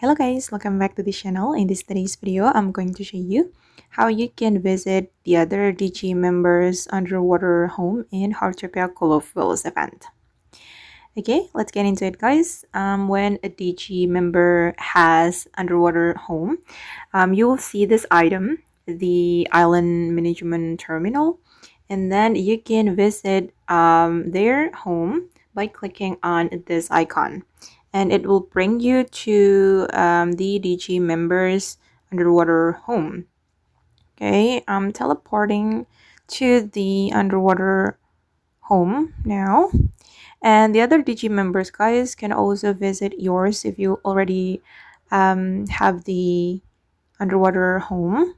Hello guys, welcome back to the channel. In today's video, I'm going to show you how you can visit the other DG members underwater home in Heartopia Colorfuls event. Okay, let's get into it guys. When a DG member has underwater home, you will see this item, the Island Management Terminal, and then you can visit their home by clicking on this icon, and it will bring you to the DG members underwater home. Okay, I'm teleporting to the underwater home now, and the other DG members guys can also visit yours if you already have the underwater home.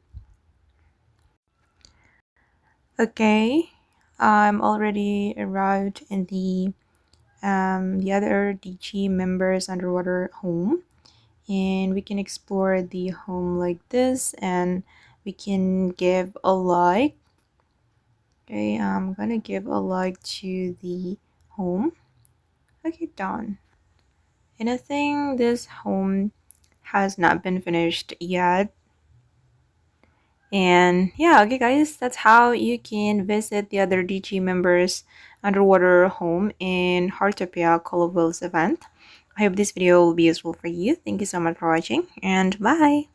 Okay, I'm already arrived in the other DG members underwater home, and we can explore the home like this, and we can give a like. Okay, I'm gonna give a like to the home. Okay, done. And I think this home has not been finished yet. And yeah, okay guys, that's how you can visit the other DG members underwater home in Heartopia Colorfuls event. I hope this video will be useful for you. Thank you so much for watching, and bye.